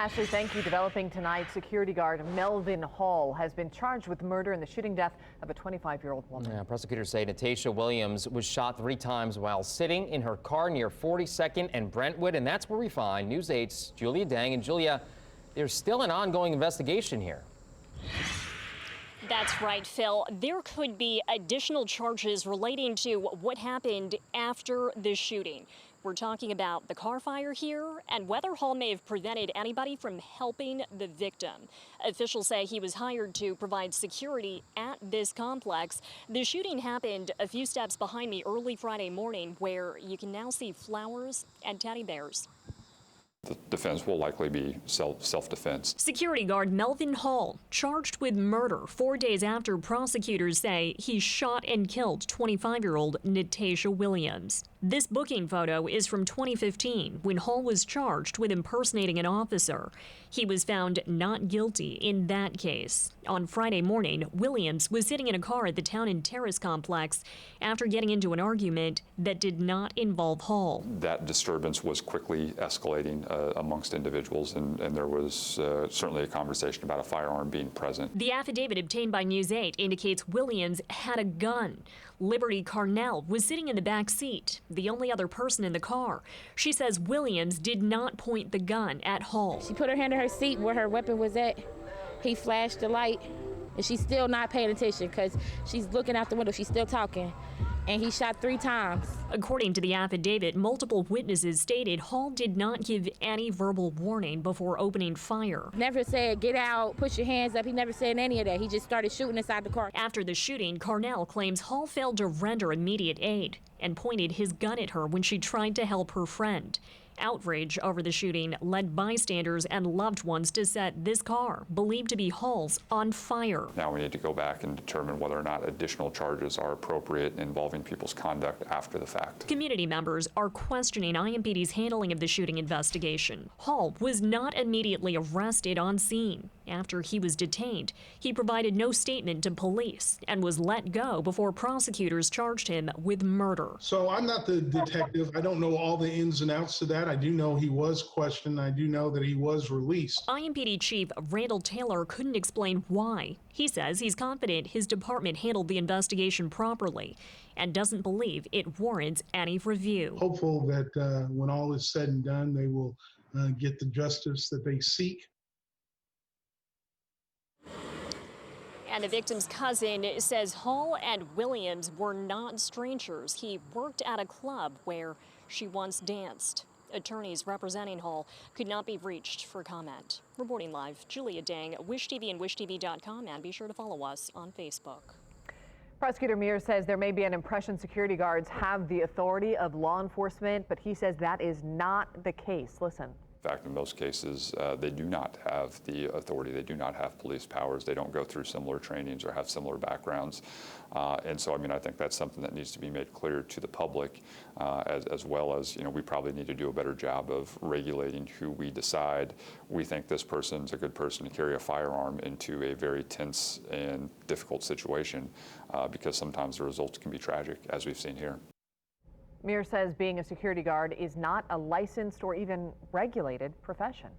Ashley, thank you. Developing tonight, security guard Melvin Hall has been charged with murder in the shooting death of a 25-year-old woman. Yeah, prosecutors say Natasha Williams was shot 3 times while sitting in her car near 42nd and Brentwood, and that's where we find News 8's Julia Dang. And Julia, there's still an ongoing investigation here. That's right, Phil. There could be additional charges relating to what happened after the shooting. We're talking about the car fire here and whether Hall may have prevented anybody from helping the victim. Officials say he was hired to provide security at this complex. The shooting happened a few steps behind me early Friday morning, where you can now see flowers and teddy bears. The defense will likely be self-defense. Security guard Melvin Hall charged with murder 4 days after prosecutors say he shot and killed 25-year-old Natasha Williams. This booking photo is from 2015 when Hall was charged with impersonating an officer. He was found not guilty in that case. On Friday morning, Williams was sitting in a car at the Town and Terrace complex after getting into an argument that did not involve Hall. That disturbance was quickly escalating amongst individuals, and there was certainly a conversation about a firearm being present. The affidavit obtained by News 8 indicates Williams had a gun. Liberty Carnell was sitting in the back seat, the only other person in the car. She says Williams did not point the gun at Hall. She put her hand in her seat where her weapon was at. He flashed the light, and she's still not paying attention because she's looking out the window. She's still talking. And he shot 3 times. According to the affidavit, multiple witnesses stated Hall did not give any verbal warning before opening fire. Never said, get out, put your hands up. He never said any of that. He just started shooting inside the car. After the shooting, Carnell claims Hall failed to render immediate aid and pointed his gun at her when she tried to help her friend. Outrage over the shooting led bystanders and loved ones to set this car, believed to be Hall's, on fire. Now we need to go back and determine whether or not additional charges are appropriate involving people's conduct after the fact. Community members are questioning IMPD's handling of the shooting investigation. Hall was not immediately arrested on scene. After he was detained, he provided no statement to police and was let go before prosecutors charged him with murder. So I'm not the detective. I don't know all the ins and outs to that. I do know he was questioned. I do know that he was released. IMPD Chief Randall Taylor couldn't explain why. He says he's confident his department handled the investigation properly and doesn't believe it warrants any review. Hopeful that when all is said and done, they will get the justice that they seek. And the victim's cousin says Hall and Williams were not strangers. He worked at a club where she once danced. Attorneys representing Hall could not be reached for comment. Reporting live, Julia Dang, Wish TV and WishTV.com, and be sure to follow us on Facebook. Prosecutor Mears says there may be an impression security guards have the authority of law enforcement, but he says that is not the case. Listen. In fact, in most cases, they do not have the authority. They do not have police powers. They don't go through similar trainings or have similar backgrounds. And so, I mean, I think that's something that needs to be made clear to the public, as well as, you know, we probably need to do a better job of regulating who we decide we think this person's a good person to carry a firearm into a very tense and difficult situation, because sometimes the results can be tragic, as we've seen here. Mears says being a security guard is not a licensed or even regulated profession.